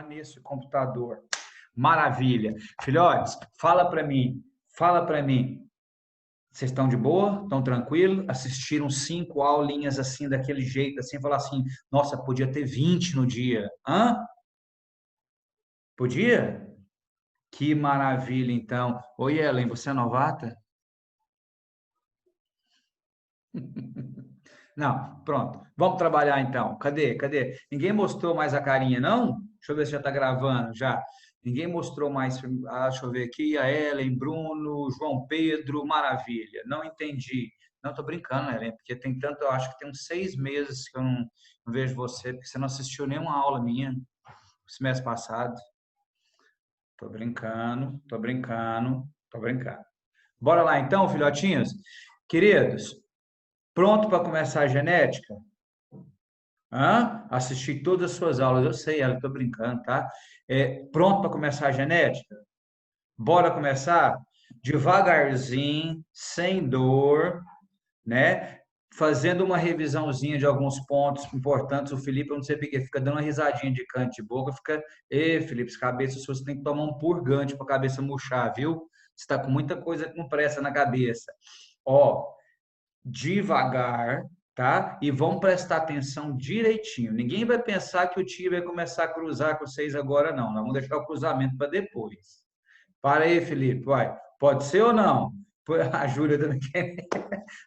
nesse computador. Maravilha. Filhotes, fala para mim. Fala para mim. Vocês estão de boa? Estão tranquilos? Assistiram 5 aulinhas assim, daquele jeito, assim, falar assim, nossa, podia ter 20 no dia. Hã? Podia? Que maravilha, então. Oi, Ellen, você é novata? Não, pronto. Vamos trabalhar então. Cadê? Cadê? Ninguém mostrou mais a carinha, não? Deixa eu ver se já está gravando já. Ninguém mostrou mais. Deixa eu ver aqui. A Ellen, Bruno, João Pedro, maravilha. Não entendi. Não, estou brincando, Ellen, porque tem tanto, eu acho que tem uns 6 meses que eu não vejo você, porque você não assistiu nenhuma aula minha no semestre passado. Estou brincando, estou brincando, estou brincando. Bora lá então, filhotinhos? Queridos, pronto para começar a genética? Hã? Assisti todas as suas aulas, eu sei, ela, estou brincando, tá? Pronto para começar a genética? Bora começar? Devagarzinho, sem dor, né? Fazendo uma revisãozinha de alguns pontos importantes. O Felipe, eu não sei porque, fica dando uma risadinha de canto de boca, fica, Felipe, cabeça sua, você tem que tomar um purgante para a cabeça murchar, viu? Você está com muita coisa que não presta na cabeça. Ó, devagar, tá? E vão prestar atenção direitinho. Ninguém vai pensar que o tio vai começar a cruzar com vocês agora, não. Nós vamos deixar o cruzamento para depois. Para aí, Felipe, vai. Pode ser ou não? A Júlia também quer.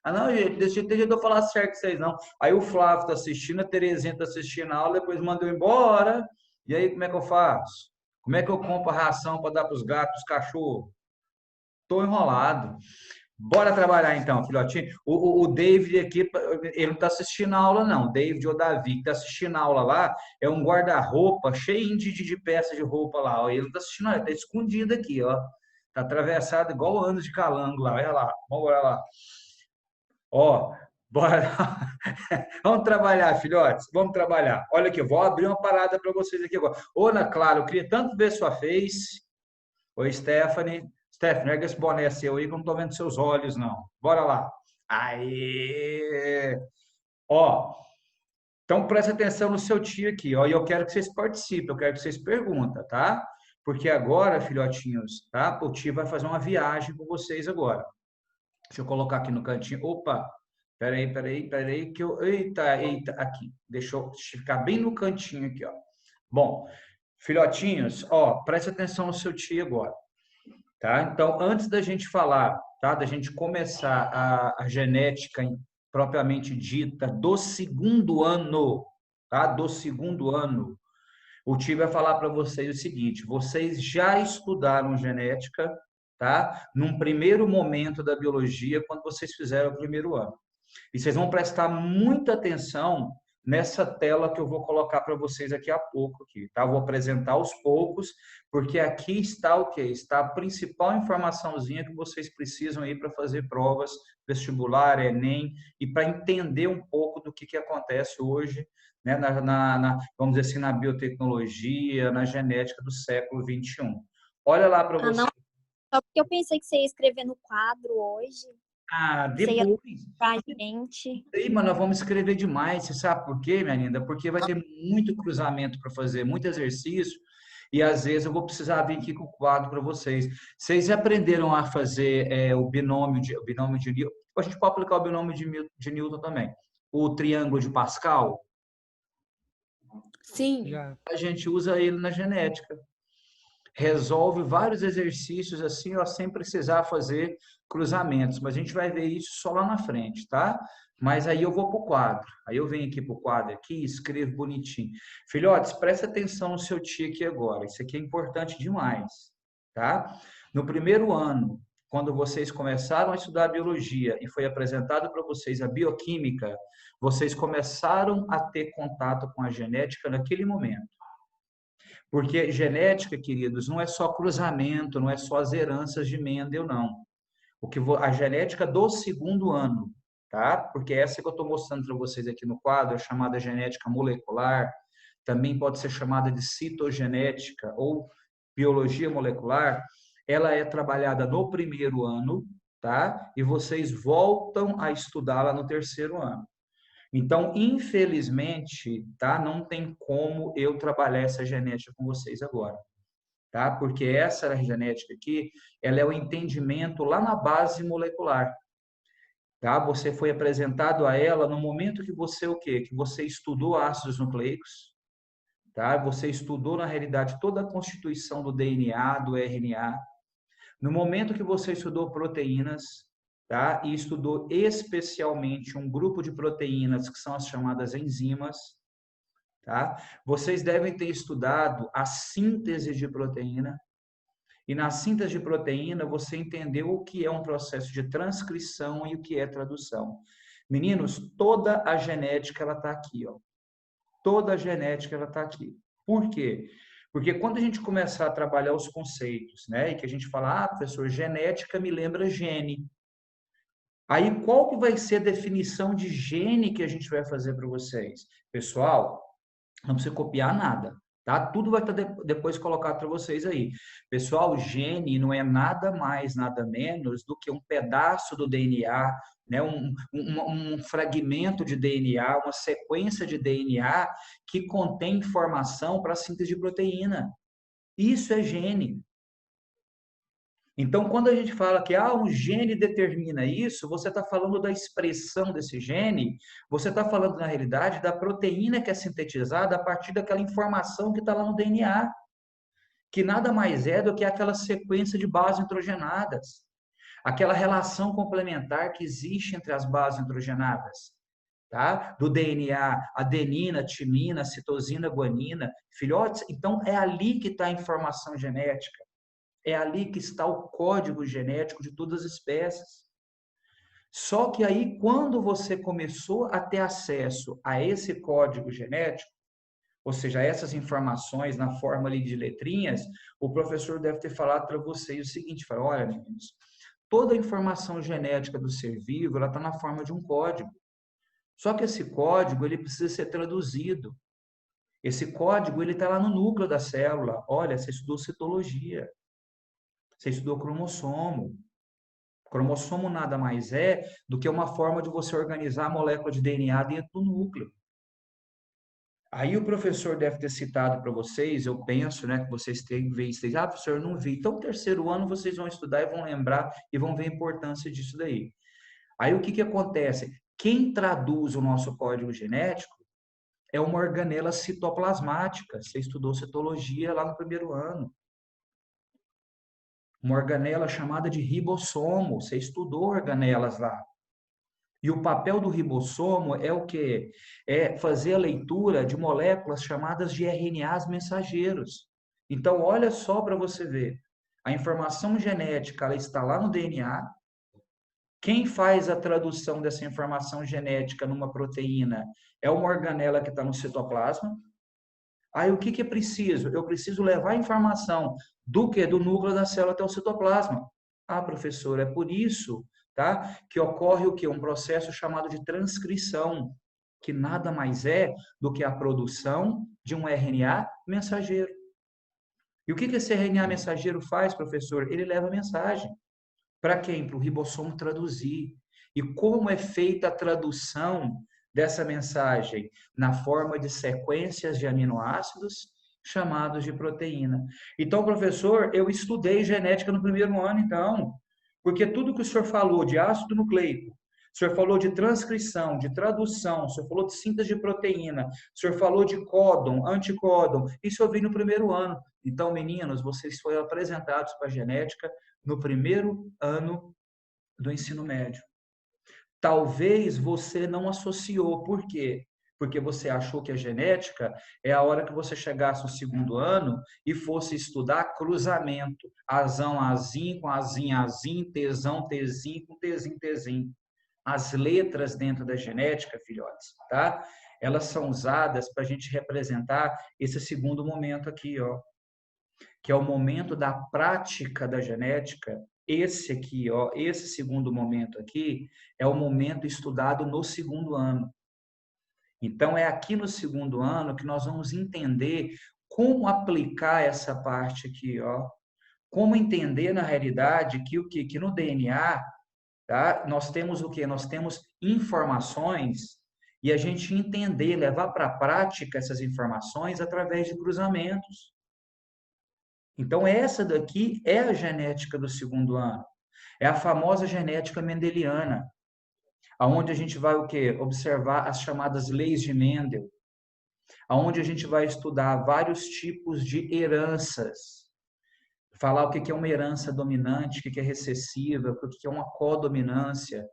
Ah, não, gente, deixa eu falar certo com vocês, não. Aí o Flávio está assistindo, a Terezinha está assistindo a aula, depois mandou embora. E aí, como é que eu faço? Como é que eu compro a ração para dar para os gatos, os cachorros? Estou enrolado. Bora trabalhar então, filhotinho. O David aqui, ele não está assistindo a aula, não. O David ou Davi, que está assistindo a aula lá, é um guarda-roupa cheio de peças de roupa lá. Ó. Ele não está assistindo, ele está escondido aqui, ó. Está atravessado igual anos de calango lá. Olha lá, vamos lá. Ó, bora. Vamos trabalhar, filhotes. Vamos trabalhar. Olha aqui, eu vou abrir uma parada para vocês aqui agora. Ô, Ana Clara, eu queria tanto ver sua face. Oi, Stephanie. Stephanie, erga esse boné seu aí que eu não estou vendo seus olhos, não. Bora lá. Aê! Ó, então presta atenção no seu tio aqui, ó, e eu quero que vocês participem, eu quero que vocês perguntem, tá? Porque agora, filhotinhos, tá? O tio vai fazer uma viagem com vocês agora. Deixa eu colocar aqui no cantinho. Opa! Peraí, que eu... Eita, aqui. Deixa eu ficar bem no cantinho aqui, ó. Bom, filhotinhos, ó, presta atenção no seu tio agora. Tá? Então, antes da gente falar, tá? Da gente começar a genética propriamente dita do segundo ano, tá? Do segundo ano, o tio vai falar para vocês o seguinte: vocês já estudaram genética, tá? Num primeiro momento da biologia, quando vocês fizeram o primeiro ano. E vocês vão prestar muita atenção nessa tela que eu vou colocar para vocês aqui a pouco, aqui, tá? Eu vou apresentar aos poucos, porque aqui está o quê? Está a principal informaçãozinha que vocês precisam aí para fazer provas vestibular, Enem, e para entender um pouco do que acontece hoje, né, vamos dizer assim, na biotecnologia, na genética do século XXI. Olha lá para Ah, você. não, só porque eu pensei que você ia escrever no quadro hoje. Ah, Você ia depois. pra gente. Sim, mas nós vamos escrever demais. Você sabe por quê, minha linda? Porque vai ter muito cruzamento para fazer, muito exercício, e às vezes eu vou precisar vir aqui com o quadro para vocês. Vocês já aprenderam a fazer o binômio de Newton? A gente pode aplicar o binômio de Newton também. O triângulo de Pascal, Sim. Já. a gente usa ele na genética. Resolve vários exercícios assim, ó, sem precisar fazer cruzamentos. Mas a gente vai ver isso só lá na frente, tá? Mas aí eu vou para o quadro. Aí eu venho aqui para o quadro aqui e escrevo bonitinho. Filhotes, presta atenção no seu tio aqui agora. Isso aqui é importante demais, tá? No primeiro ano, quando vocês começaram a estudar biologia e foi apresentado para vocês a bioquímica, vocês começaram a ter contato com a genética naquele momento. Porque genética, queridos, não é só cruzamento, não é só as heranças de Mendel, não. A genética do segundo ano, tá? Porque essa que eu estou mostrando para vocês aqui no quadro é chamada genética molecular, também pode ser chamada de citogenética ou biologia molecular. Ela é trabalhada no primeiro ano, tá? E vocês voltam a estudá-la no terceiro ano. Então, infelizmente, tá? Não tem como eu trabalhar essa genética com vocês agora, tá? Porque essa genética aqui, ela é o entendimento lá na base molecular, tá? Você foi apresentado a ela no momento que você o quê? Que você estudou ácidos nucleicos, tá? Você estudou na realidade toda a constituição do DNA, do RNA. No momento que você estudou proteínas, tá? E estudou especialmente um grupo de proteínas que são as chamadas enzimas, tá? Vocês devem ter estudado a síntese de proteína, e na síntese de proteína você entendeu o que é um processo de transcrição e o que é tradução. Meninos, toda a genética ela está aqui, ó. Toda a genética ela está aqui. Por quê? Porque quando a gente começar a trabalhar os conceitos, né, e que a gente fala, professor, genética me lembra gene. Aí qual que vai ser a definição de gene que a gente vai fazer para vocês? Pessoal, não precisa copiar nada, tá? Tudo vai estar depois colocado para vocês aí. Pessoal, gene não é nada mais, nada menos do que um pedaço do DNA, né? Um fragmento de DNA, uma sequência de DNA que contém informação para a síntese de proteína. Isso é gene. Então, quando a gente fala que um gene determina isso, você está falando da expressão desse gene, você está falando, na realidade, da proteína que é sintetizada a partir daquela informação que está lá no DNA, que nada mais é do que aquela sequência de bases nitrogenadas, aquela relação complementar que existe entre as bases nitrogenadas. Tá? Do DNA, adenina, timina, citosina, guanina, filhotes. Então, é ali que está a informação genética. É ali que está o código genético de todas as espécies. Só que aí, quando você começou a ter acesso a esse código genético, ou seja, essas informações na forma ali de letrinhas, o professor deve ter falado para vocês o seguinte, fala, olha, meninos, toda a informação genética do ser vivo, ela está na forma de um código. Só que esse código, ele precisa ser traduzido. Esse código, ele está lá no núcleo da célula. Olha, você estudou citologia. Você estudou cromossomo. Cromossomo nada mais é do que uma forma de você organizar a molécula de DNA dentro do núcleo. Aí o professor deve ter citado para vocês, eu penso, né, que vocês têm visto, professor, eu não vi. Então, no terceiro ano vocês vão estudar e vão lembrar e vão ver a importância disso daí. Aí o que que acontece? Quem traduz o nosso código genético é uma organela citoplasmática. Você estudou citologia lá no primeiro ano. Uma organela chamada de ribossomo. Você estudou organelas lá. E o papel do ribossomo é o quê? É fazer a leitura de moléculas chamadas de RNAs mensageiros. Então, olha só para você ver. A informação genética ela está lá no DNA. Quem faz a tradução dessa informação genética numa proteína é uma organela que está no citoplasma. Aí o que que é preciso? Eu preciso levar a informação do que? Do núcleo da célula até o citoplasma. Professor, é por isso, tá? Que ocorre o que? Um processo chamado de transcrição, que nada mais é do que a produção de um RNA mensageiro. E o que que esse RNA mensageiro faz, professor? Ele leva a mensagem. Para quem? Para o ribossomo traduzir. E como é feita a tradução dessa mensagem? Na forma de sequências de aminoácidos chamados de proteína. Então, professor, eu estudei genética no primeiro ano, então, porque tudo que o senhor falou de ácido nucleico, o senhor falou de transcrição, de tradução, o senhor falou de síntese de proteína, o senhor falou de códon, anticódon, isso eu vi no primeiro ano. Então, meninos, vocês foram apresentados para a genética no primeiro ano do ensino médio. Talvez você não associou. Por quê? Porque você achou que a genética é a hora que você chegasse no segundo ano e fosse estudar cruzamento. Azão, azim, com azim, azim, tesão, tesim, com tesim, tesim. As letras dentro da genética, filhotes, tá? Elas são usadas para a gente representar esse segundo momento aqui, ó, que é o momento da prática da genética. Esse aqui, ó, esse segundo momento aqui, é o momento estudado no segundo ano. Então, é aqui no segundo ano que nós vamos entender como aplicar essa parte aqui, ó. Como entender, na realidade, que no DNA, tá? Nós temos o quê? Nós temos informações e a gente entender, levar para a prática essas informações através de cruzamentos. Então, essa daqui é a genética do segundo ano. É a famosa genética mendeliana, aonde a gente vai o quê? Observar as chamadas leis de Mendel, aonde a gente vai estudar vários tipos de heranças, falar o que é uma herança dominante, o que é recessiva, o que é uma codominância.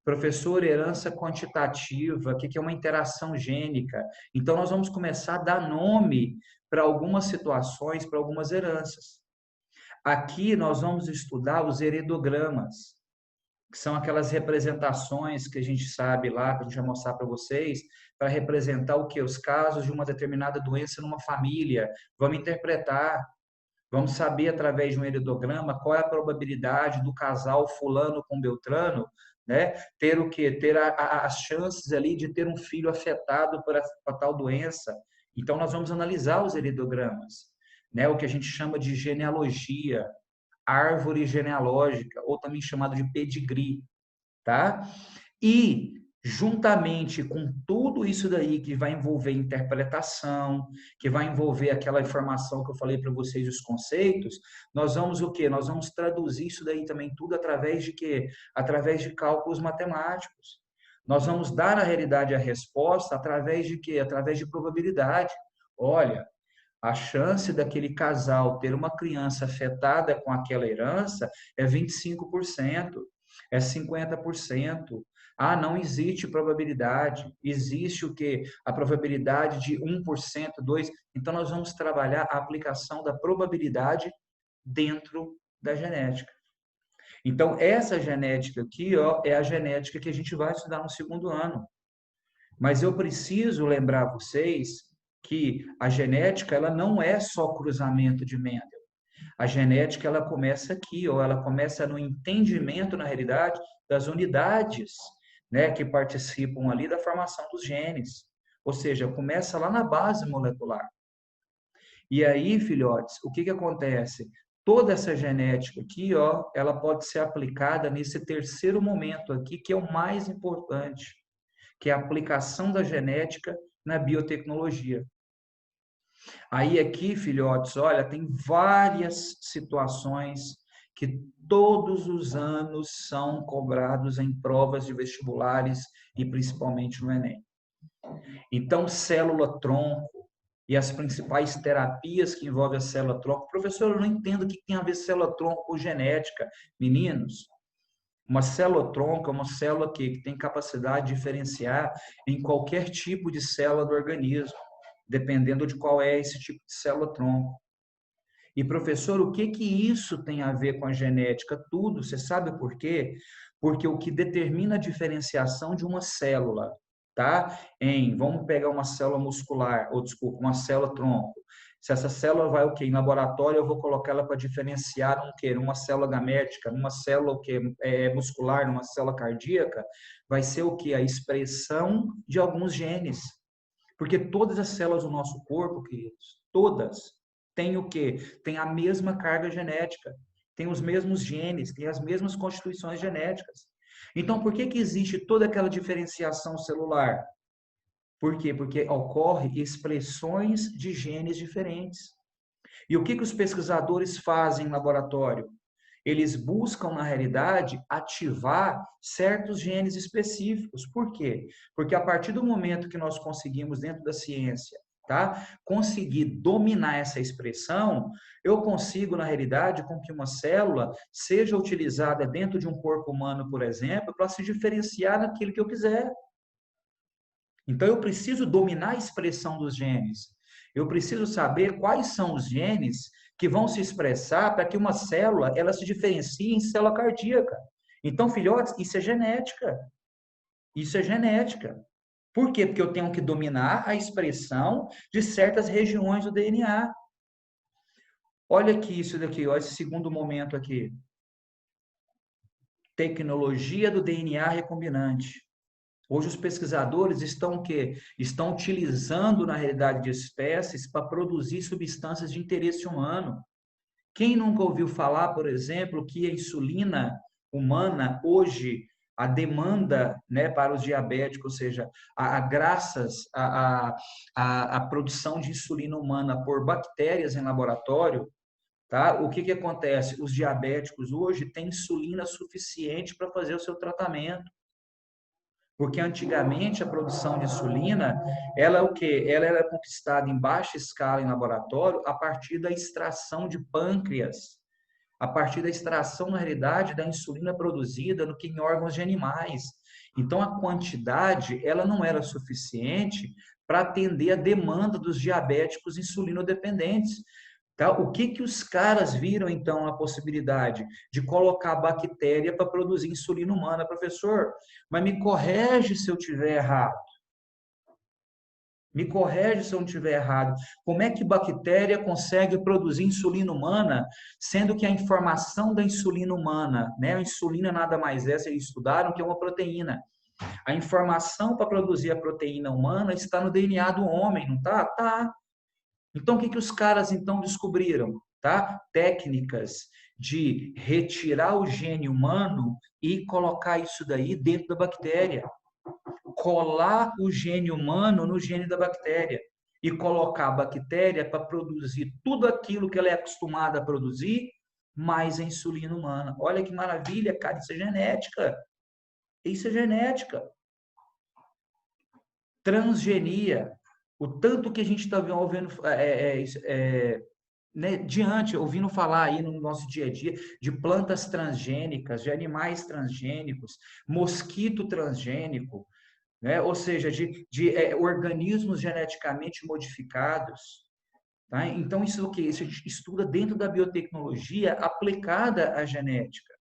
Professor, herança quantitativa, o que é uma interação gênica. Então, nós vamos começar a dar nome para algumas situações, para algumas heranças. Aqui, nós vamos estudar os heredogramas, que são aquelas representações que a gente sabe lá, que a gente vai mostrar para vocês, para representar o que? Os casos de uma determinada doença numa família. Vamos interpretar, vamos saber através de um heredograma qual é a probabilidade do casal fulano com Beltrano, né, ter o quê? Ter as chances ali de ter um filho afetado por a tal doença. Então, nós vamos analisar os heredigramas, né, o que a gente chama de genealogia, árvore genealógica, ou também chamado de pedigree, tá? E juntamente com tudo isso daí que vai envolver interpretação, que vai envolver aquela informação que eu falei para vocês, os conceitos, nós vamos o quê? Nós vamos traduzir isso daí também tudo através de quê? Através de cálculos matemáticos. Nós vamos dar na realidade a resposta através de quê? Através de probabilidade. Olha, a chance daquele casal ter uma criança afetada com aquela herança é 25%, é 50%. Ah, não existe probabilidade. Existe o quê? A probabilidade de 1%, 2%. Então, nós vamos trabalhar a aplicação da probabilidade dentro da genética. Então, essa genética aqui, ó, é a genética que a gente vai estudar no segundo ano. Mas eu preciso lembrar vocês que a genética ela não é só cruzamento de Mendel. A genética ela começa aqui, ou ela começa no entendimento, na realidade, das unidades, né, que participam ali da formação dos genes. Ou seja, começa lá na base molecular. E aí, filhotes, o que acontece? Toda essa genética aqui, ó, ela pode ser aplicada nesse terceiro momento aqui, que é o mais importante, que é a aplicação da genética na biotecnologia. Aí aqui, filhotes, olha, tem várias situações que todos os anos são cobrados em provas de vestibulares e principalmente no Enem. Então, célula-tronco e as principais terapias que envolvem a célula-tronco. Professor, eu não entendo o que tem a ver célula-tronco com genética. Meninos, uma célula-tronco é uma célula que tem capacidade de diferenciar em qualquer tipo de célula do organismo, dependendo de qual é esse tipo de célula-tronco. E, professor, o que isso tem a ver com a genética? Tudo. Você sabe por quê? Porque o que determina a diferenciação de uma célula, tá? Vamos pegar uma célula muscular, ou desculpa, uma célula-tronco. Se essa célula vai o quê? Em laboratório, eu vou colocar ela para diferenciar um quê? Numa célula gamética, numa célula o quê? Muscular, numa célula cardíaca, vai ser o quê? A expressão de alguns genes. Porque todas as células do nosso corpo, queridos, todas, têm o quê? Tem a mesma carga genética, tem os mesmos genes, tem as mesmas constituições genéticas. Então, por que existe toda aquela diferenciação celular? Por quê? Porque ocorre expressões de genes diferentes. E o que os pesquisadores fazem em laboratório? Eles buscam, na realidade, ativar certos genes específicos. Por quê? Porque a partir do momento que nós conseguimos, dentro da ciência, tá, conseguir dominar essa expressão, eu consigo, na realidade, com que uma célula seja utilizada dentro de um corpo humano, por exemplo, para se diferenciar naquilo que eu quiser. Então, eu preciso dominar a expressão dos genes. Eu preciso saber quais são os genes que vão se expressar para que uma célula ela se diferencie em célula cardíaca. Então, filhotes, isso é genética. Isso é genética. Por quê? Porque eu tenho que dominar a expressão de certas regiões do DNA. Olha aqui isso daqui, olha esse segundo momento aqui. Tecnologia do DNA recombinante. Hoje os pesquisadores estão o quê? Estão utilizando, na realidade, de espécies para produzir substâncias de interesse humano. Quem nunca ouviu falar, por exemplo, que a insulina humana hoje a demanda, né, para os diabéticos, ou seja, graças à produção de insulina humana por bactérias em laboratório, tá? O que acontece? Os diabéticos hoje têm insulina suficiente para fazer o seu tratamento. Porque antigamente a produção de insulina, ela é o quê? Ela era conquistada em baixa escala em laboratório a partir da extração de pâncreas, a partir da extração, na realidade, da insulina produzida em órgãos de animais. Então, a quantidade, ela não era suficiente para atender a demanda dos diabéticos insulinodependentes. Tá? O que os caras viram, então, a possibilidade de colocar bactéria para produzir insulina humana? Professor, mas me corrige se eu estiver errado. Me corrige se eu não estiver errado. Como é que bactéria consegue produzir insulina humana, sendo que a informação da insulina humana, né? A insulina nada mais é, vocês estudaram, que é uma proteína. A informação para produzir a proteína humana está no DNA do homem, não tá? Tá. Então, o que os caras então descobriram? Tá? Técnicas de retirar o gene humano e colocar isso daí dentro da bactéria. Colar o gene humano no gene da bactéria e colocar a bactéria para produzir tudo aquilo que ela é acostumada a produzir, mais a insulina humana. Olha que maravilha, cara, isso é genética. Isso é genética. Transgenia. O tanto que a gente está ouvindo, né, ouvindo falar aí no nosso dia a dia de plantas transgênicas, de animais transgênicos, mosquito transgênico, né? Ou seja, de organismos geneticamente modificados. Tá? Então, isso é o que? Isso a gente estuda dentro da biotecnologia aplicada à genética.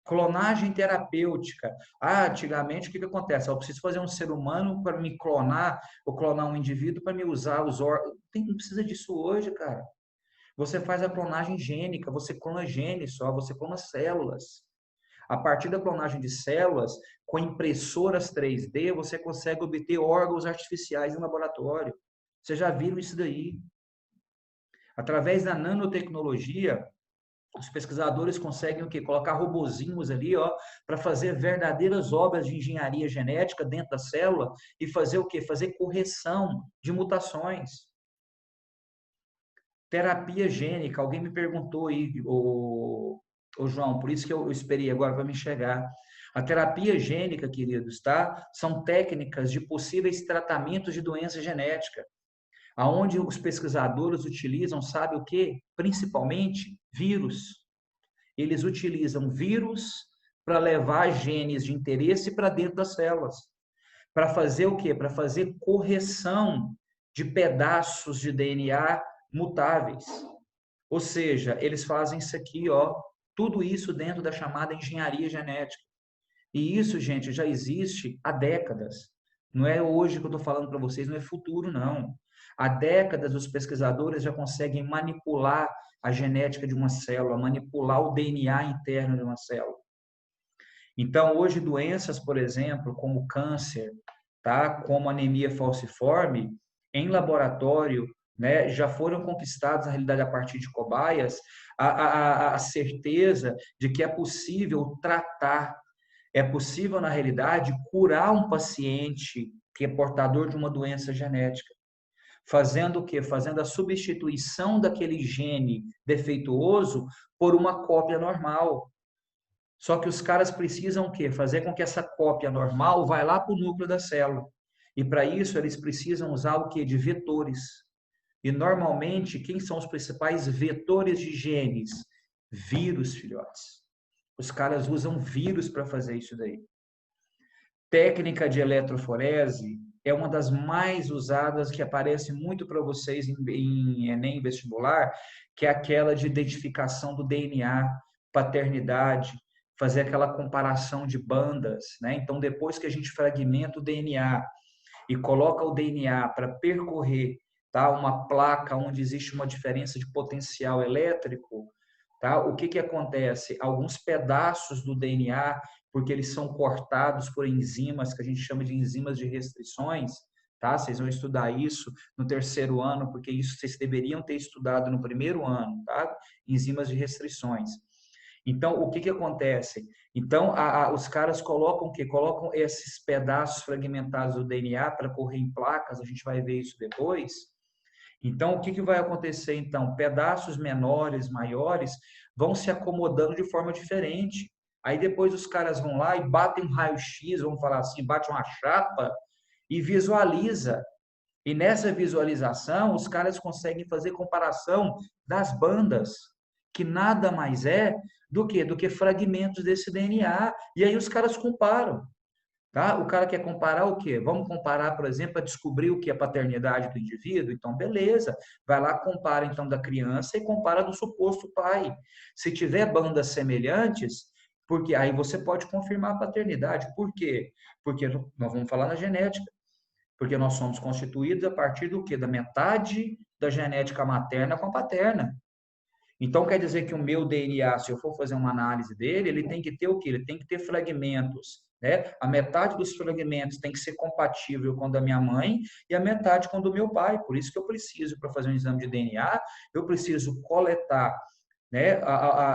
Clonagem terapêutica. Antigamente, o que acontece? Eu preciso fazer um ser humano para me clonar, ou clonar um indivíduo para me usar os órgãos. Não precisa disso hoje, cara. Você faz a clonagem gênica, você clona genes só, você clona células. A partir da clonagem de células, com impressoras 3D, você consegue obter órgãos artificiais em laboratório. Vocês já viram isso daí? Através da nanotecnologia, os pesquisadores conseguem o quê? Colocar robozinhos ali, ó, para fazer verdadeiras obras de engenharia genética dentro da célula e fazer o quê? Fazer correção de mutações. Terapia gênica, alguém me perguntou aí, o João, por isso que eu esperei agora para me chegar. A terapia gênica, queridos, tá? São técnicas de possíveis tratamentos de doença genética, aonde os pesquisadores utilizam, sabe o quê? Principalmente vírus. Eles utilizam vírus para levar genes de interesse para dentro das células. Para fazer o quê? Para fazer correção de pedaços de DNA mutáveis. Ou seja, eles fazem isso aqui, ó, tudo isso dentro da chamada engenharia genética. E isso, gente, já existe há décadas. Não é hoje que eu estou falando para vocês, não é futuro, não. Há décadas, os pesquisadores já conseguem manipular a genética de uma célula, manipular o DNA interno de uma célula. Então, hoje, doenças, por exemplo, como câncer, tá? Como anemia falciforme, em laboratório, né, já foram conquistados, na realidade, a partir de cobaias, a certeza de que é possível tratar, é possível, na realidade, curar um paciente que é portador de uma doença genética. Fazendo o quê? Fazendo a substituição daquele gene defeituoso por uma cópia normal. Só que os caras precisam o quê? Fazer com que essa cópia normal vá lá para o núcleo da célula. E para isso eles precisam usar o quê? De vetores. E normalmente, quem são os principais vetores de genes? Vírus, filhotes. Os caras usam vírus para fazer isso daí. Técnica de eletroforese é uma das mais usadas, que aparece muito para vocês em Enem vestibular, que é aquela de identificação do DNA, paternidade, fazer aquela comparação de bandas, né? Então, depois que a gente fragmenta o DNA e coloca o DNA para percorrer, tá, uma placa onde existe uma diferença de potencial elétrico, tá? O que acontece? Alguns pedaços do DNA, porque eles são cortados por enzimas que a gente chama de enzimas de restrições, tá? Vocês vão estudar isso no terceiro ano, porque isso vocês deveriam ter estudado no primeiro ano, tá? Enzimas de restrições. Então, o que que acontece? Então, os caras colocam o quê? Colocam esses pedaços fragmentados do DNA para correr em placas, a gente vai ver isso depois. Então, o que que vai acontecer então? Pedaços menores, maiores, vão se acomodando de forma diferente. Aí depois os caras vão lá e batem um raio-x, vamos falar assim, bate uma chapa e visualiza. E nessa visualização, os caras conseguem fazer comparação das bandas, que nada mais é do que fragmentos desse DNA. E aí os caras comparam. Tá? O cara quer comparar o quê? Vamos comparar, por exemplo, para descobrir o que é a paternidade do indivíduo? Então, beleza. Vai lá, compara então da criança e compara do suposto pai. Se tiver bandas semelhantes, porque aí você pode confirmar a paternidade. Por quê? Porque nós vamos falar na genética. Porque nós somos constituídos a partir do quê? Da metade da genética materna com a paterna. Então, quer dizer que o meu DNA, se eu for fazer uma análise dele, ele tem que ter o quê? Ele tem que ter fragmentos, né? A metade dos fragmentos tem que ser compatível com o da minha mãe e a metade com o do meu pai. Por isso que eu preciso, para fazer um exame de DNA, eu preciso coletar, né,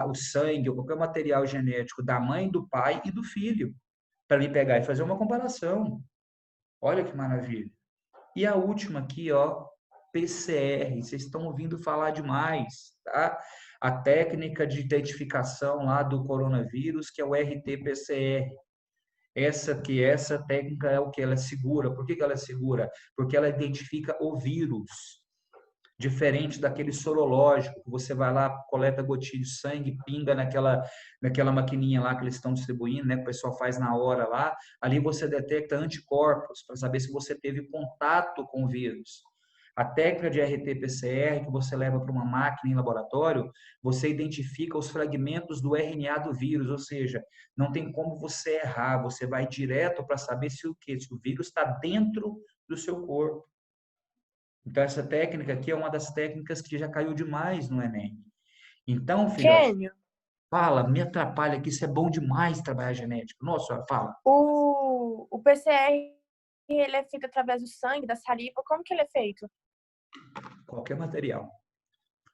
o sangue ou qualquer material genético da mãe, do pai e do filho, para me pegar e fazer uma comparação. Olha que maravilha. E a última aqui, ó, PCR. Vocês estão ouvindo falar demais, tá? A técnica de identificação lá do coronavírus, que é o RT-PCR. Essa técnica é o que ela é segura. Por que que ela é segura? Porque ela identifica o vírus, diferente daquele sorológico, que você vai lá, coleta gotinha de sangue, pinga naquela maquininha lá que eles estão distribuindo, né, que o pessoal faz na hora lá. Ali você detecta anticorpos para saber se você teve contato com o vírus. A técnica de RT-PCR, que você leva para uma máquina em laboratório, você identifica os fragmentos do RNA do vírus, ou seja, não tem como você errar, você vai direto para saber se o vírus está dentro do seu corpo. Então, essa técnica aqui é uma das técnicas que já caiu demais no Enem. Então, filhote, Kênio, fala, me atrapalha aqui, isso é bom demais trabalhar genética. Nossa, fala. o PCR, ele é feito através do sangue, da saliva. Como que ele é feito? Qualquer material.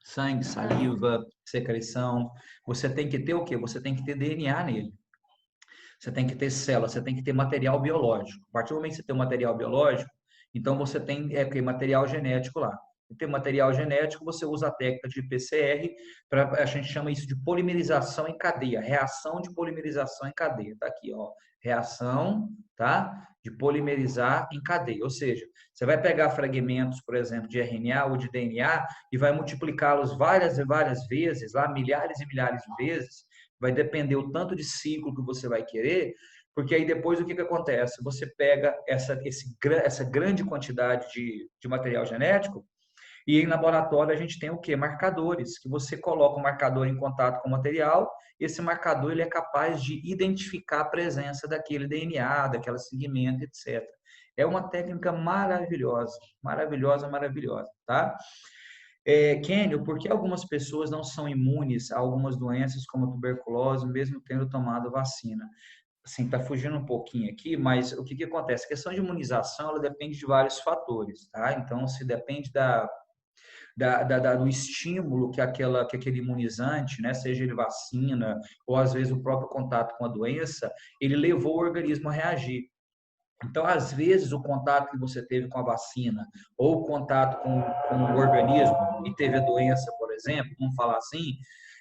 Sangue, saliva, secreção. Você tem que ter o quê? Você tem que ter DNA nele. Você tem que ter célula, você tem que ter material biológico. A partir do momento que você tem um material biológico, então você tem material genético lá. E ter material genético, você usa a técnica de PCR, a gente chama isso de polimerização em cadeia, reação de polimerização em cadeia. Tá aqui, ó, reação, tá? De polimerizar em cadeia. Ou seja, você vai pegar fragmentos, por exemplo, de RNA ou de DNA e vai multiplicá-los várias e várias vezes, lá milhares e milhares de vezes. Vai depender o tanto de ciclo que você vai querer, porque aí depois o que acontece? Você pega essa grande quantidade de material genético e em laboratório a gente tem o quê? Marcadores, que você coloca o marcador em contato com o material, e esse marcador ele é capaz de identificar a presença daquele DNA, daquele segmento, etc. É uma técnica maravilhosa, maravilhosa, maravilhosa, tá? Kênio, por que algumas pessoas não são imunes a algumas doenças como a tuberculose, mesmo tendo tomado vacina? Assim, está fugindo um pouquinho aqui, mas o que que acontece? A questão de imunização, ela depende de vários fatores, tá? Então, se depende do estímulo que aquele imunizante, né, seja ele vacina ou às vezes o próprio contato com a doença, ele levou o organismo a reagir. Então, às vezes, o contato que você teve com a vacina ou o contato com o organismo e teve a doença, por exemplo, vamos falar assim,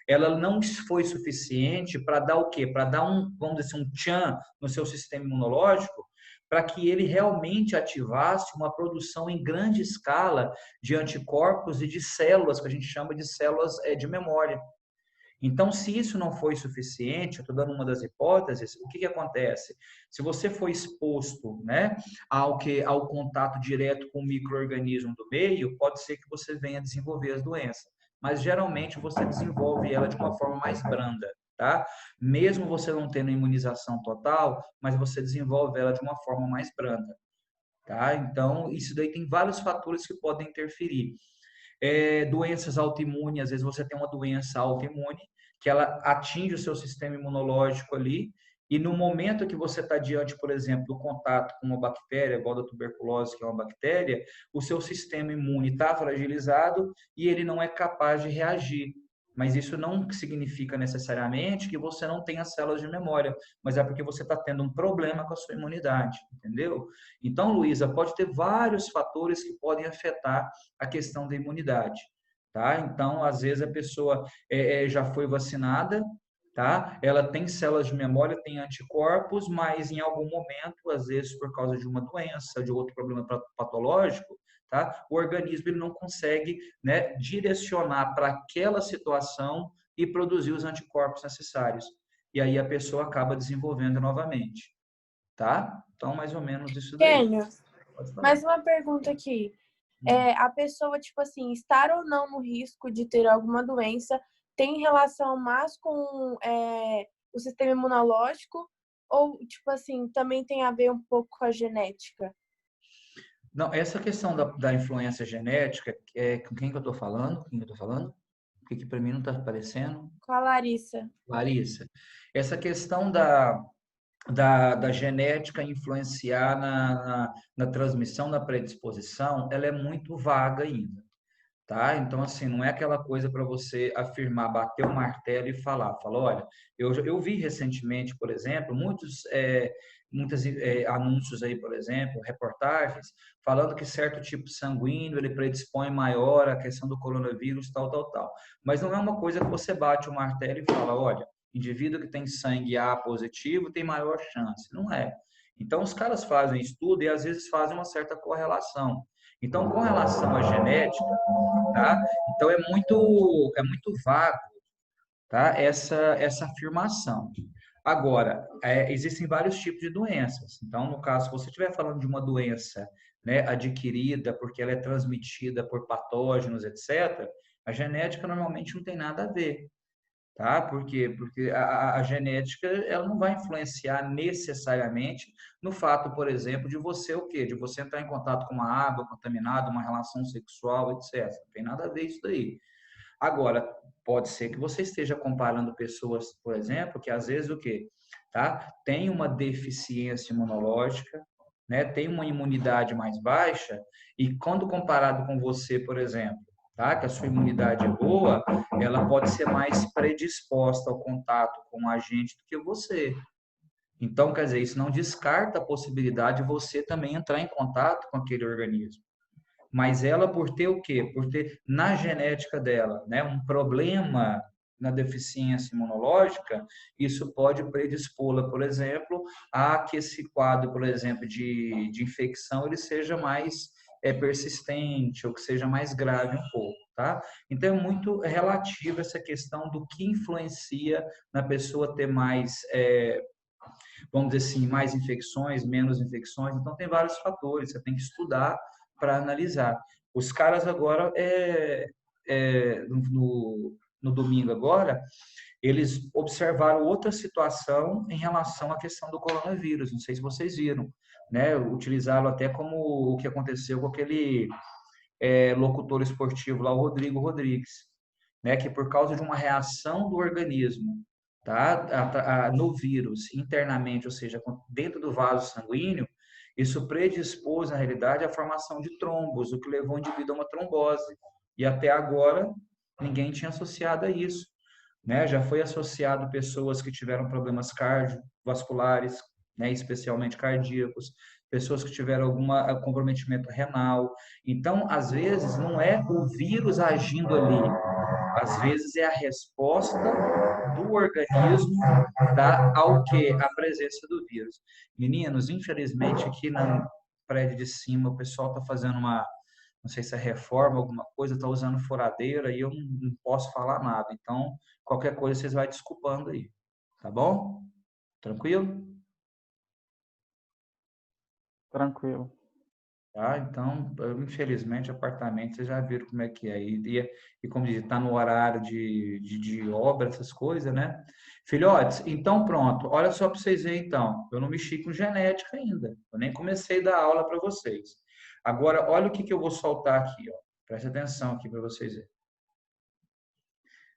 ela não foi suficiente para dar o quê? Para dar vamos dizer assim, um tchan no seu sistema imunológico, para que ele realmente ativasse uma produção em grande escala de anticorpos e de células, que a gente chama de células de memória. Então, se isso não foi suficiente, eu estou dando uma das hipóteses, o que que acontece? Se você foi exposto, né, ao contato direto com o micro-organismo do meio, pode ser que você venha desenvolver as doenças. Mas, geralmente, você desenvolve ela de uma forma mais branda, tá? Mesmo você não tendo imunização total, mas você desenvolve ela de uma forma mais branda, tá? Então, isso daí tem vários fatores que podem interferir. Doenças autoimunes, às vezes você tem uma doença autoimune que ela atinge o seu sistema imunológico ali, e no momento que você está diante, por exemplo, do contato com uma bactéria, igual da tuberculose, que é uma bactéria, o seu sistema imune está fragilizado e ele não é capaz de reagir. mas isso não significa necessariamente que você não tenha células de memória, mas é porque você está tendo um problema com a sua imunidade, entendeu? Então, Luísa, pode ter vários fatores que podem afetar a questão da imunidade, tá? Então, às vezes a pessoa já foi vacinada, tá? Ela tem células de memória, tem anticorpos, mas em algum momento, às vezes por causa de uma doença, de outro problema patológico, tá? O organismo ele não consegue, né, direcionar para aquela situação e produzir os anticorpos necessários. E aí a pessoa acaba desenvolvendo novamente, tá? Então, mais ou menos isso daí. Kênio, mais uma pergunta aqui. A pessoa, tipo assim, estar ou não no risco de ter alguma doença tem relação mais com o sistema imunológico ou, tipo assim, também tem a ver um pouco com a genética? Não, essa questão da influência genética, com quem que eu estou falando? Quem que eu estou falando? Porque para mim não está aparecendo. Com a Larissa. Larissa, essa questão da genética influenciar na transmissão, na predisposição, ela é muito vaga ainda, tá? Então, assim, não é aquela coisa para você afirmar, bater o martelo e falar, olha, eu vi recentemente, por exemplo, muitos anúncios aí, por exemplo, reportagens, falando que certo tipo sanguíneo, ele predispõe maior à questão do coronavírus, tal, tal, tal. Mas não é uma coisa que você bate o martelo e fala, olha, indivíduo que tem sangue A positivo tem maior chance. Não é. Então, os caras fazem estudo e às vezes fazem uma certa correlação. Então, com relação à genética, tá? Então, é muito vago, tá? Essa afirmação. Agora, existem vários tipos de doenças. Então, no caso, se você estiver falando de uma doença, né, adquirida porque ela é transmitida por patógenos, etc., a genética normalmente não tem nada a ver. Tá? Por quê? Porque a genética ela não vai influenciar necessariamente no fato, por exemplo, de você o quê? De você entrar em contato com uma água contaminada, uma relação sexual, etc. Não tem nada a ver isso daí. Agora, pode ser que você esteja comparando pessoas, por exemplo, que às vezes o quê? Tá? Tem uma deficiência imunológica, né? Tem uma imunidade mais baixa e quando comparado com você, por exemplo, tá? Que a sua imunidade é boa, ela pode ser mais predisposta ao contato com o agente do que você. Então, quer dizer, isso não descarta a possibilidade de você também entrar em contato com aquele organismo. Mas ela, por ter o quê? Por ter na genética dela, né, um problema na deficiência imunológica, isso pode predispô-la, por exemplo, a que esse quadro, por exemplo, de infecção, ele seja mais persistente ou que seja mais grave um pouco, tá? Então, é muito relativo essa questão do que influencia na pessoa ter mais, vamos dizer assim, mais infecções, menos infecções. Então, tem vários fatores, você tem que estudar para analisar. Os caras agora, no domingo agora, eles observaram outra situação em relação à questão do coronavírus. Não sei se vocês viram, né? Utilizaram até como o que aconteceu com aquele locutor esportivo lá, o Rodrigo Rodrigues, né? Que por causa de uma reação do organismo, tá? No vírus internamente, ou seja, dentro do vaso sanguíneo, isso predispôs, na realidade, à formação de trombos, o que levou o indivíduo a uma trombose. E até agora, ninguém tinha associado a isso, né? Já foi associado pessoas que tiveram problemas cardiovasculares, né? Especialmente cardíacos, pessoas que tiveram algum comprometimento renal. Então, às vezes, não é o vírus agindo ali, às vezes é a resposta do organismo, tá, ao que? A presença do vírus. Meninos, infelizmente aqui na prédio de cima o pessoal está fazendo não sei se é reforma, alguma coisa, está usando furadeira e eu não posso falar nada. Então, qualquer coisa vocês vão desculpando aí, tá bom? Tranquilo? Tranquilo. Tá? Então, infelizmente, apartamento, vocês já viram como é que é. E como diz, está no horário de obra, essas coisas, né? Filhotes, então pronto. Olha só para vocês verem, então. Eu não mexi com genética ainda. Eu nem comecei a dar aula para vocês. Agora, olha o que eu vou soltar aqui, ó. Presta atenção aqui para vocês verem.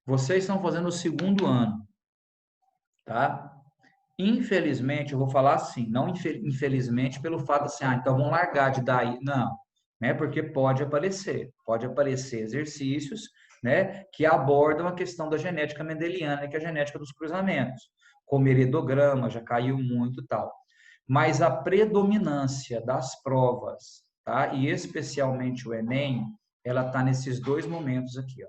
Vocês estão fazendo o segundo ano, tá? Infelizmente, eu vou falar assim, não infelizmente pelo fato assim, então vamos largar de dar, não, né? Porque pode aparecer exercícios, né, que abordam a questão da genética mendeliana, que é a genética dos cruzamentos, como heredograma, já caiu muito e tal. Mas a predominância das provas, tá, e especialmente o Enem, ela está nesses dois momentos aqui, ó,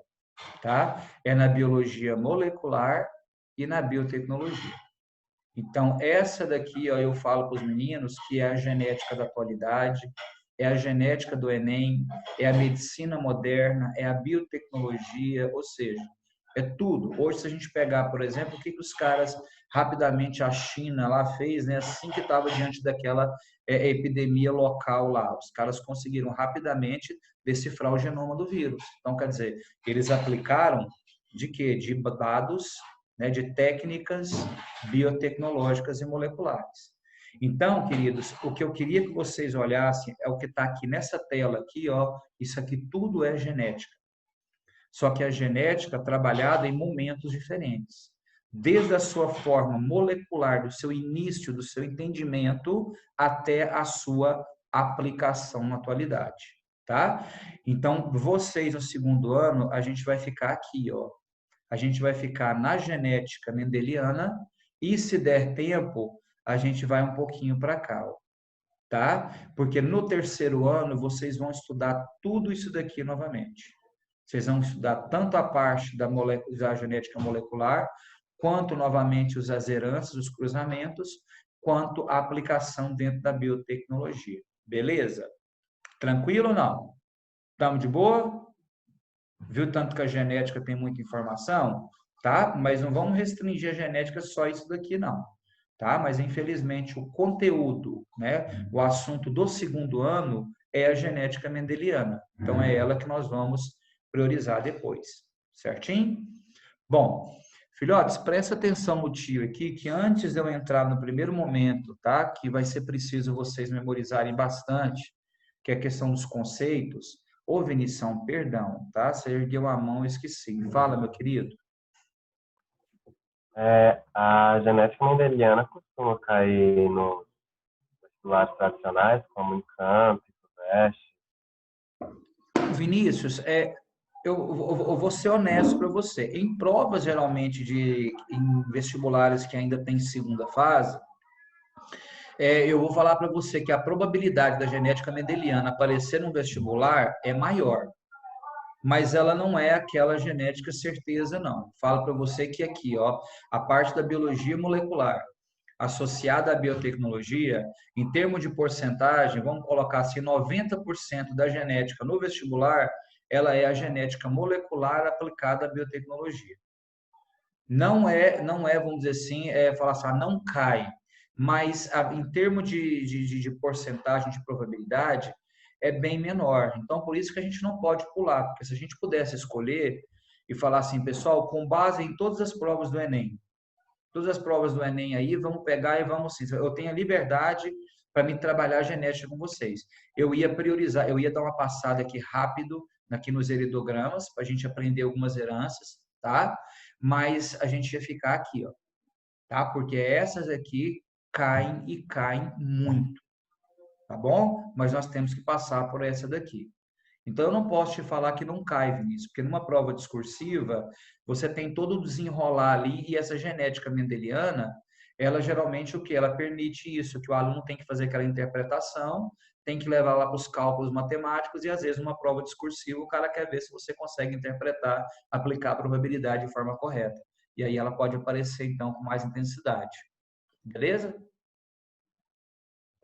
tá? É na biologia molecular e na biotecnologia. Então, essa daqui, ó, eu falo para os meninos que é a genética da atualidade, é a genética do Enem, é a medicina moderna, é a biotecnologia, ou seja, é tudo. Hoje, se a gente pegar, por exemplo, o que os caras, rapidamente, a China lá fez, né, assim que estava diante daquela epidemia local lá, os caras conseguiram rapidamente decifrar o genoma do vírus. Então, quer dizer, eles aplicaram de quê? De dados, né, de técnicas biotecnológicas e moleculares. Então, queridos, o que eu queria que vocês olhassem é o que está aqui nessa tela aqui, ó. Isso aqui tudo é genética. Só que a genética trabalhada em momentos diferentes. Desde a sua forma molecular, do seu início, do seu entendimento, até a sua aplicação na atualidade, tá? Então, vocês no segundo ano, a gente vai ficar aqui, ó. A gente vai ficar na genética mendeliana e, se der tempo, a gente vai um pouquinho para cá, ó, tá? Porque no terceiro ano vocês vão estudar tudo isso daqui novamente. Vocês vão estudar tanto a parte da genética molecular, quanto novamente os azeranças, os cruzamentos, quanto a aplicação dentro da biotecnologia. Beleza? Tranquilo ou não? Estamos de boa? Viu tanto que a genética tem muita informação? Tá? Mas não vamos restringir a genética só isso daqui, não. Tá? Mas, infelizmente, o conteúdo, né, o assunto do segundo ano é a genética mendeliana. Então, é ela que nós vamos priorizar depois. Certinho? Bom, filhotes, presta atenção no tio aqui, que antes de eu entrar no primeiro momento, tá, que vai ser preciso vocês memorizarem bastante, que é a questão dos conceitos. Ô, Vinição, perdão, tá? Você ergueu a mão, eu esqueci. Fala, meu querido. A genética mendeliana costuma cair nos vestibulares tradicionais, como Unicamp, Sudeste. Vinícius, eu vou ser honesto para você. Em provas, geralmente, em vestibulares que ainda tem segunda fase, eu vou falar para você que a probabilidade da genética mendeliana aparecer no vestibular é maior, mas ela não é aquela genética certeza, não. Falo para você que aqui, ó, a parte da biologia molecular associada à biotecnologia, em termos de porcentagem, vamos colocar assim, 90% da genética no vestibular, ela é a genética molecular aplicada à biotecnologia. Não é, vamos dizer assim, falar assim, não cai, mas em termos de porcentagem de probabilidade, é bem menor. Então, por isso que a gente não pode pular, porque se a gente pudesse escolher e falar assim, pessoal, com base em todas as provas do Enem, todas as provas do Enem aí, vamos pegar e vamos sim. Eu tenho a liberdade para me trabalhar a genética com vocês. Eu ia priorizar, eu ia dar uma passada aqui rápido, aqui nos heridogramas, para a gente aprender algumas heranças, tá? Mas a gente ia ficar aqui, ó, tá? Porque essas aqui caem e caem muito, tá bom? Mas nós temos que passar por essa daqui. Então, eu não posso te falar que não cai, Vinícius, porque numa prova discursiva, você tem todo o desenrolar ali, e essa genética mendeliana, ela geralmente o que? Ela permite isso, que o aluno tem que fazer aquela interpretação, tem que levar lá para os cálculos matemáticos, e às vezes numa prova discursiva o cara quer ver se você consegue interpretar, aplicar a probabilidade de forma correta. E aí ela pode aparecer, então, com mais intensidade. Beleza?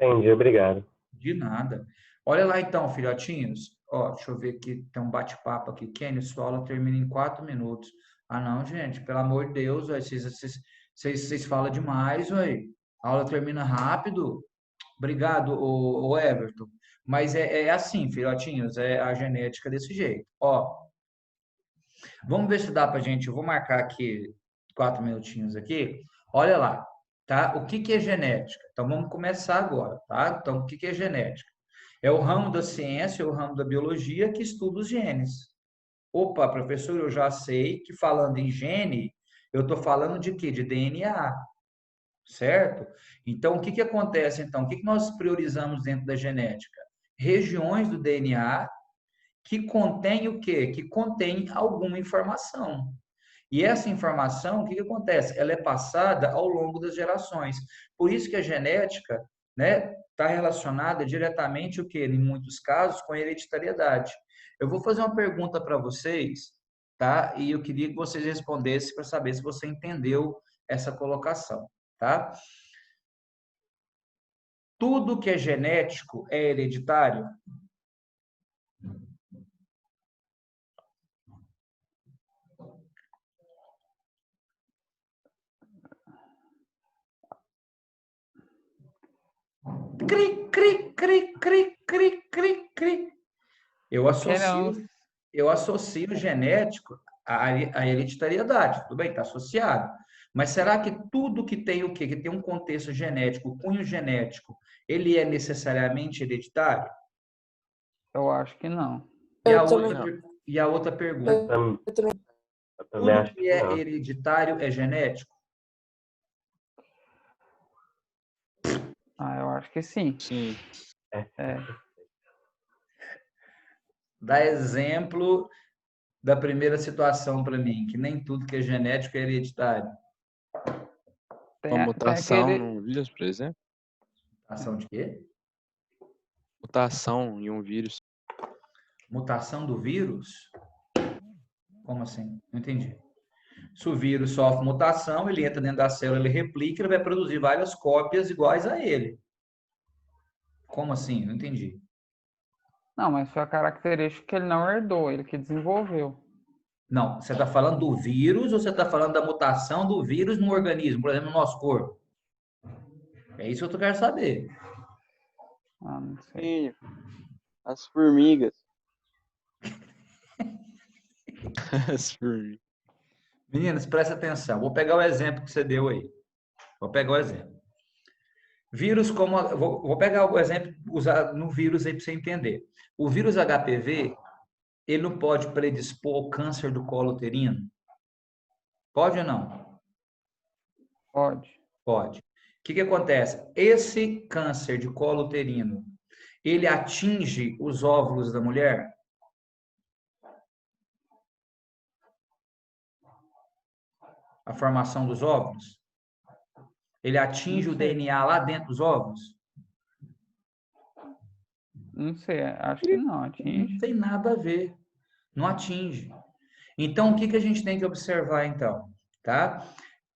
Entendi, obrigado. De nada. Olha lá então, filhotinhos. Ó, deixa eu ver aqui, tem um bate-papo aqui. Kenny, sua aula termina em 4 minutos. Ah, não, gente, pelo amor de Deus, véio, vocês falam demais, véio. A aula termina rápido. Obrigado, o Everton. Mas é assim, filhotinhos, é a genética desse jeito. Ó, vamos ver se dá pra gente. Eu vou marcar aqui 4 minutinhos aqui. Olha lá, tá? O que é genética? Então vamos começar agora, tá? Então o que é genética? É o ramo da ciência, o ramo da biologia que estuda os genes. Opa, professor, eu já sei que falando em gene, eu estou falando de quê? De DNA, certo? Então, o que acontece então? O que nós priorizamos dentro da genética? Regiões do DNA que contém o quê? Que contém alguma informação. E essa informação, o que acontece? Ela é passada ao longo das gerações. Por isso que a genética, né, está relacionada diretamente, o quê? Em muitos casos, com a hereditariedade. Eu vou fazer uma pergunta para vocês, tá? E eu queria que vocês respondessem para saber se você entendeu essa colocação, tá? Tudo que é genético é hereditário? Cri, cri, cri, cri, cri, cri, cri. Eu associo genético à hereditariedade. Tudo bem, está associado. Mas será que tudo que tem o quê? Que tem um contexto genético, cunho genético, ele é necessariamente hereditário? Eu acho que não. E a outra pergunta. Eu também. Eu também Tudo acho que que é não. hereditário é genético? Ah, eu acho que sim. Sim. É. Dá exemplo da primeira situação para mim, que nem tudo que é genético é hereditário. Uma mutação aquele... num vírus, por exemplo. Mutação de quê? Mutação em um vírus. Mutação do vírus? Como assim? Não entendi. Se o vírus sofre mutação, ele entra dentro da célula, ele replica, ele vai produzir várias cópias iguais a ele. Como assim? Não entendi. Não, mas foi a característica que ele não herdou, ele que desenvolveu. Não, você está falando do vírus ou você está falando da mutação do vírus no organismo, por exemplo, no nosso corpo? É isso que eu quero saber. Ah, não sei. Sim, as formigas. Meninas, presta atenção. Vou pegar o exemplo que você deu aí. Vou pegar o exemplo. Vírus como... Vou pegar o exemplo usado no vírus aí para você entender. O vírus HPV, ele não pode predispor ao câncer do colo uterino? Pode ou não? Pode. Pode. O que acontece? Esse câncer de colo uterino, ele atinge os óvulos da mulher? A formação dos óvulos? Ele atinge o DNA lá dentro dos óvulos? Não sei, acho que não Não atinge. tem nada a ver. Não atinge. Então, o que a gente tem que observar, então? Tá?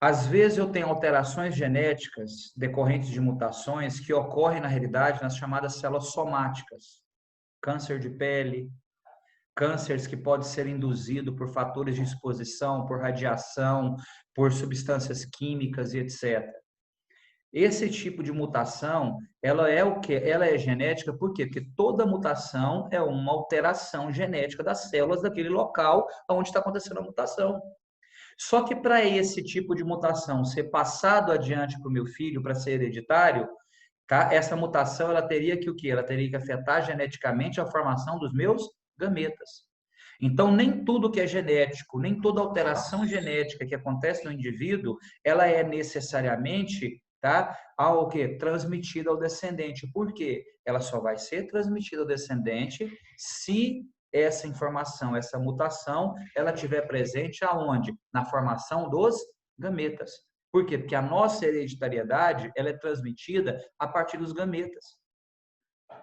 Às vezes eu tenho alterações genéticas decorrentes de mutações que ocorrem, na realidade, nas chamadas células somáticas. Câncer de pele, cânceres que podem ser induzidos por fatores de exposição, por radiação, por substâncias químicas e etc. Esse tipo de mutação, ela é o quê? Ela é genética, por quê? Porque toda mutação é uma alteração genética das células daquele local onde está acontecendo a mutação. Só que para esse tipo de mutação ser passado adiante para o meu filho, para ser hereditário, tá? Essa mutação ela teria que o quê? Ela teria que afetar geneticamente a formação dos meus gametas. Então, nem tudo que é genético, nem toda alteração genética que acontece no indivíduo, ela é necessariamente, tá? Ao quê? Transmitida ao descendente. Por quê? Ela só vai ser transmitida ao descendente se essa informação, essa mutação, ela estiver presente aonde? Na formação dos gametas. Por quê? Porque a nossa hereditariedade, ela é transmitida a partir dos gametas.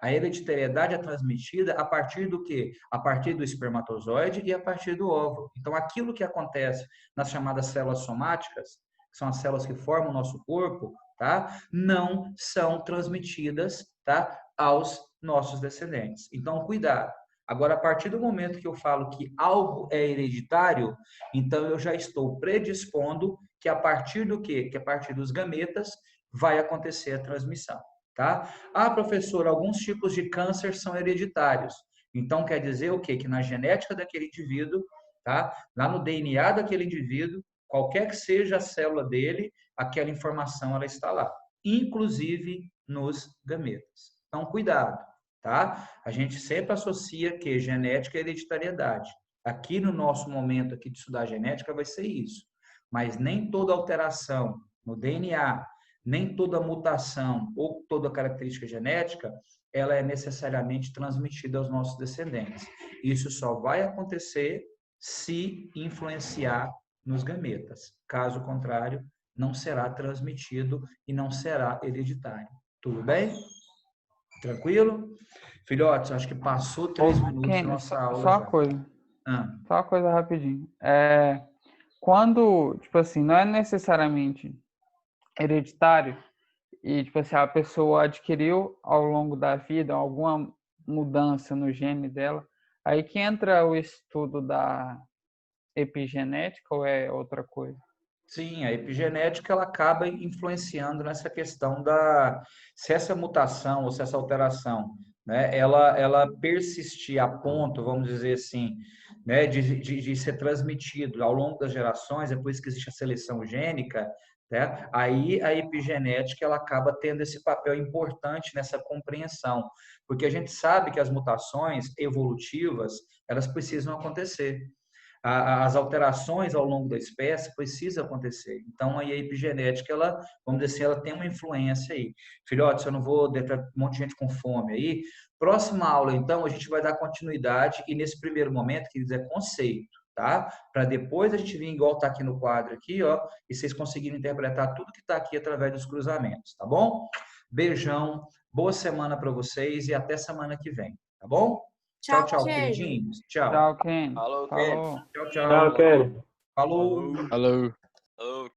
A hereditariedade é transmitida a partir do quê? A partir do espermatozoide e a partir do óvulo. Então, aquilo que acontece nas chamadas células somáticas, que são as células que formam o nosso corpo, tá? Não são transmitidas, tá? Aos nossos descendentes. Então, cuidado. Agora, a partir do momento que eu falo que algo é hereditário, então eu já estou predispondo que a partir do quê? Que a partir dos gametas vai acontecer a transmissão, tá? Ah, professor, alguns tipos de câncer são hereditários. Então, quer dizer o quê? Que na genética daquele indivíduo, tá? Lá no DNA daquele indivíduo, qualquer que seja a célula dele, aquela informação ela está lá, inclusive nos gametas. Então, cuidado. Tá? A gente sempre associa que genética é hereditariedade. Aqui no nosso momento aqui de estudar genética vai ser isso. Mas nem toda alteração no DNA, nem toda mutação ou toda característica genética, ela é necessariamente transmitida aos nossos descendentes. Isso só vai acontecer se influenciar nos gametas. Caso contrário, não será transmitido e não será hereditário. Tudo bem? Tranquilo? Filhotes, acho que passou 3 minutos da Kenny, nossa aula só já. uma coisa. Ah, Só uma coisa rapidinho. Quando, tipo assim, não é necessariamente hereditário e, tipo assim, a pessoa adquiriu ao longo da vida alguma mudança no gene dela, aí que entra o estudo da epigenética ou é outra coisa? sim, a epigenética ela acaba influenciando nessa questão se essa mutação ou se essa alteração, né, ela persistir a ponto, vamos dizer assim, né, de ser transmitido ao longo das gerações, é por isso que existe a seleção gênica, né, aí a epigenética ela acaba tendo esse papel importante nessa compreensão, porque a gente sabe que as mutações evolutivas, elas precisam acontecer. As alterações ao longo da espécie precisam acontecer. Então, aí a epigenética, ela, vamos dizer assim, ela tem uma influência aí. Filhotes, eu não vou deixar um monte de gente com fome aí. Próxima aula, então, a gente vai dar continuidade e nesse primeiro momento, que é conceito, tá? Para depois a gente vir igual tá aqui no quadro aqui, ó, e vocês conseguirem interpretar tudo que está aqui através dos cruzamentos, tá bom? Beijão, boa semana para vocês e até semana que vem, tá bom? Tchau, Tchau, tchau, Kenny. queridinhos. Tchau. Tchau, Kenny. Falou, Ken. Falou. Tchau, Tchau, tchau. Kenny. Falou. Falou. Falou.